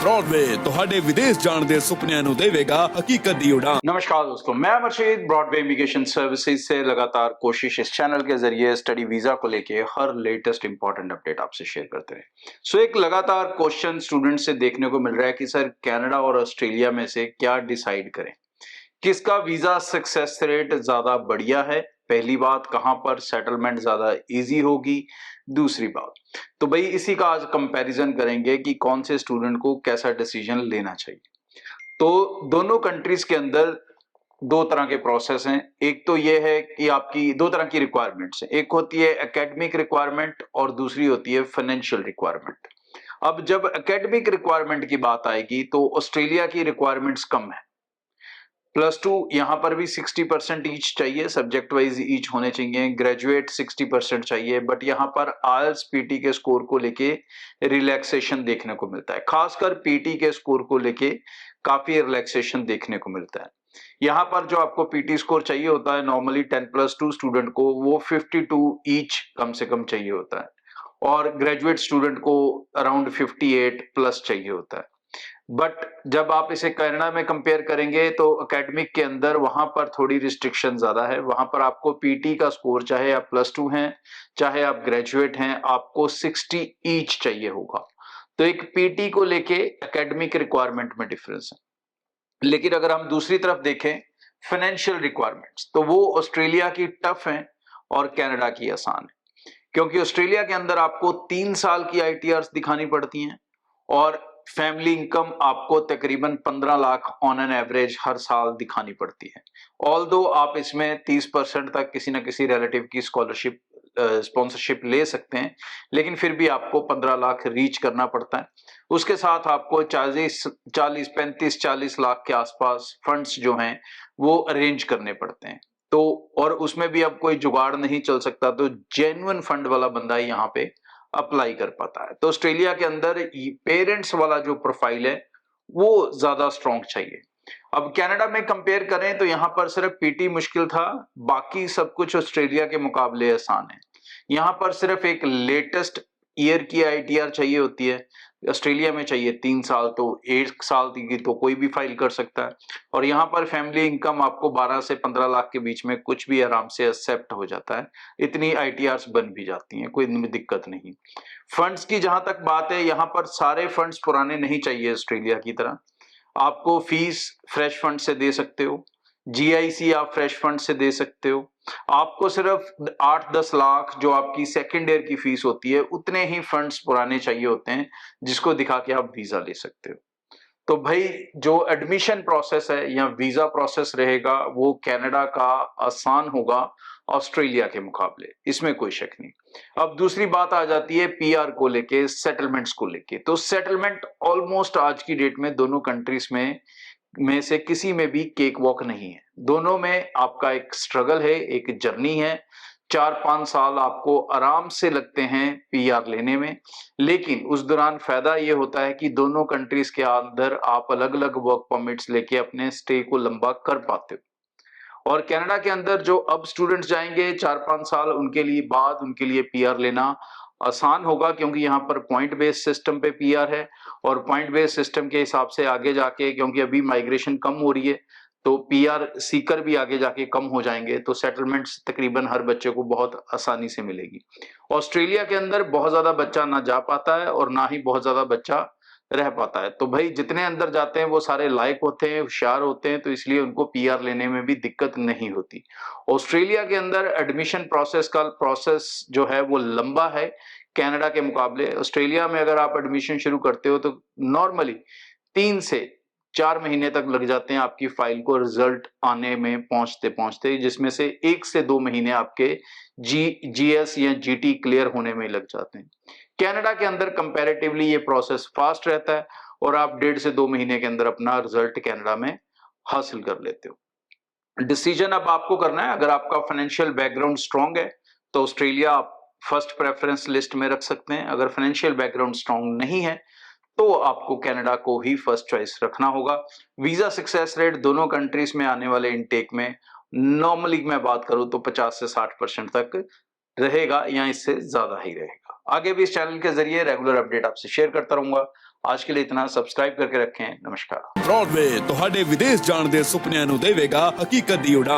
Broadway ਤੁਹਾਡੇ ਵਿਦੇਸ਼ ਜਾਣ ਦੇ ਸੁਪਨਿਆਂ ਨੂੰ ਦੇਵੇਗਾ ਹਕੀਕਤ ਦੀ ਉਡਾਨ। नमस्कार दोस्तों, मैं अमरशीद ब्रॉडवे इमिग्रेशन सर्विसेज से लगातार कोशिश इस चैनल के जरिए स्टडी वीजा को लेके हर लेटेस्ट इंपॉर्टेंट अपडेट आपसे शेयर करते हैं। सो एक लगातार क्वेश्चन स्टूडेंट से देखने को मिल रहा है कि सर कनाडा और ऑस्ट्रेलिया में से क्या डिसाइड करें, किसका वीजा सक्सेस रेट ज्यादा बढ़िया है। पहली बात, कहां पर सेटलमेंट ज्यादा इजी होगी। दूसरी बात, तो भाई इसी का आज कंपैरिजन करेंगे कि कौन से स्टूडेंट को कैसा डिसीजन लेना चाहिए। तो दोनों कंट्रीज के अंदर दो तरह के प्रोसेस हैं। एक तो ये है कि आपकी दो तरह की रिक्वायरमेंट्स हैं, एक होती है एकेडमिक रिक्वायरमेंट और दूसरी होती है फाइनेंशियल रिक्वायरमेंट। अब जब एकेडमिक रिक्वायरमेंट की बात आएगी तो ऑस्ट्रेलिया की रिक्वायरमेंट्स कम है। +2 यहां पर भी 60% ईच चाहिए, सब्जेक्ट वाइज ईच होने चाहिए। ग्रेजुएट 60% चाहिए, बट यहां पर आईएलटीएस पीटी के स्कोर को लेके रिलैक्सेशन देखने को मिलता है। खासकर पीटी के स्कोर को लेके काफी रिलैक्सेशन देखने को मिलता है। यहां पर जो आपको पीटी स्कोर चाहिए होता है नॉर्मली 10+2 स्टूडेंट को वो 52 ईच कम से कम चाहिए होता है, और ग्रेजुएट स्टूडेंट को अराउंड 58+ चाहिए होता है। बट जब आप इसे कनाडा में कंपेयर करेंगे तो एकेडमिक के अंदर वहां पर थोड़ी रिस्ट्रिक्शन ज्यादा है। वहां पर आपको पीटी का स्कोर, चाहे आप +2 हैं चाहे आप ग्रेजुएट हैं, आपको 60 ईच चाहिए होगा। तो एक पीटी को लेके एकेडमिक रिक्वायरमेंट में डिफरेंस है। लेकिन अगर हम दूसरी तरफ देखें फाइनेंशियल रिक्वायरमेंट्स, तो वो ऑस्ट्रेलिया की टफ है और कनाडा की आसान है। क्योंकि ऑस्ट्रेलिया के अंदर आपको 3 साल की आईटीआर दिखानी पड़ती हैं और फैमिली इनकम आपको तकरीबन 15 लाख ऑन एन एवरेज हर साल दिखानी पड़ती है। ऑल्दो आप इसमें 30% तक किसी ना किसी रिलेटिव की स्कॉलरशिप स्पॉन्सरशिप ले सकते हैं, लेकिन फिर भी आपको 15 लाख रीच करना पड़ता है। उसके साथ आपको 35-40 लाख के आसपास फंड्स जो हैं वो अरेंज करने पड़ते हैं। तो और उसमें भी अब कोई जुगाड़ नहीं चल सकता, तो जेन्युइन फंड वाला बंदा ही यहाँ पे अप्लाई कर पाता है। तो ऑस्ट्रेलिया के अंदर पेरेंट्स वाला जो प्रोफाइल है वो ज्यादा स्ट्रॉन्ग चाहिए। अब कनाडा में कंपेयर करें तो यहां पर सिर्फ पीटी मुश्किल था, बाकी सब कुछ ऑस्ट्रेलिया के मुकाबले आसान है। यहां पर सिर्फ एक लेटेस्ट ईयर की आईटीआर चाहिए होती है, ऑस्ट्रेलिया में चाहिए 3 साल, तो 1 साल की तो कोई भी फाइल कर सकता है। और यहाँ पर फैमिली इनकम आपको 12 से 15 लाख के बीच में कुछ भी आराम से एक्सेप्ट हो जाता है, इतनी आईटीआर बन भी जाती हैं, कोई दिक्कत नहीं। फंड्स की जहां तक बात है, यहाँ पर सारे फंड्स पुराने नहीं चाहिए ऑस्ट्रेलिया की तरह। आपको फीस फ्रेश फंड से दे सकते हो, जीआईसी आप फ्रेश फंड से दे सकते हो। आपको सिर्फ 8-10 लाख जो आपकी सेकेंड ईयर की फीस होती है उतने ही फंड्स पुराने चाहिए होते हैं, जिसको दिखा के आप वीजा ले सकते हो। तो भाई जो एडमिशन प्रोसेस है या वीजा प्रोसेस रहेगा वो कनाडा का आसान होगा ऑस्ट्रेलिया के मुकाबले, इसमें कोई शक नहीं। अब दूसरी बात आ जाती है पीआर को लेके, सेटलमेंट्स को लेके। तो सेटलमेंट ऑलमोस्ट आज की डेट में दोनों कंट्रीज में से किसी में भी केक वॉक नहीं है। दोनों में आपका एक स्ट्रगल है, एक जर्नी है। 4-5 साल आपको आराम से लगते हैं पीआर लेने में, लेकिन उस दौरान फायदा ये होता है कि दोनों कंट्रीज के अंदर आप अलग अलग वर्क परमिट्स लेके अपने स्टे को लंबा कर पाते हो। और कनाडा के अंदर जो अब स्टूडेंट्स जाएंगे 4-5 साल, उनके लिए पीआर लेना आसान होगा, क्योंकि यहाँ पर पॉइंट बेस्ड सिस्टम पे पीआर है। और पॉइंट बेस्ड सिस्टम के हिसाब से आगे जाके, क्योंकि अभी माइग्रेशन कम हो रही है, तो पीआर सीकर भी आगे जाके कम हो जाएंगे, तो सेटलमेंट्स तकरीबन हर बच्चे को बहुत आसानी से मिलेगी। ऑस्ट्रेलिया के अंदर बहुत ज्यादा बच्चा ना जा पाता है और ना ही बहुत ज्यादा बच्चा रह पाता है। तो भाई जितने अंदर जाते हैं वो सारे लायक होते हैं, होशियार होते हैं, तो इसलिए उनको पीआर लेने में भी दिक्कत नहीं होती। ऑस्ट्रेलिया के अंदर एडमिशन प्रोसेस जो है वो लंबा है कनाडा के मुकाबले। ऑस्ट्रेलिया में अगर आप एडमिशन शुरू करते हो तो नॉर्मली 3 से 4 महीने तक लग जाते हैं आपकी फाइल को रिजल्ट आने में पहुंचते पहुंचते, जिसमें से 1 से 2 महीने आपके जीएस या जीटी क्लियर होने में लग जाते हैं। कनाडा के अंदर कंपैरेटिवली ये प्रोसेस फास्ट रहता है और आप 1.5 से 2 महीने के अंदर अपना रिजल्ट कनाडा में हासिल कर लेते हो। डिसीजन अब आपको करना है। अगर आपका फाइनेंशियल बैकग्राउंड स्ट्रांग है तो ऑस्ट्रेलिया आप फर्स्ट प्रेफरेंस लिस्ट में रख सकते हैं। अगर फाइनेंशियल बैकग्राउंड स्ट्रांग नहीं है तो आपको कनाडा को ही फर्स्ट चॉइस रखना होगा। वीजा सक्सेस रेट दोनों कंट्रीज में आने वाले इनटेक में नॉर्मली मैं बात करूं तो 50 से 60% तक रहेगा या इससे ज्यादा ही रहेगा। आगे भी इस चैनल के जरिए रेगुलर अपडेट आपसे शेयर करता रहूंगा। आज के लिए इतना। सब्सक्राइब करके रखें। नमस्कार। ब्रॉडवे ਤੁਹਾਡੇ ਵਿਦੇਸ਼ ਜਾਣ ਦੇ ਸੁਪਨਿਆਂ ਨੂੰ ਦੇਵੇਗਾ ਹਕੀਕਤ ਦੀ ਉਡਾਨ।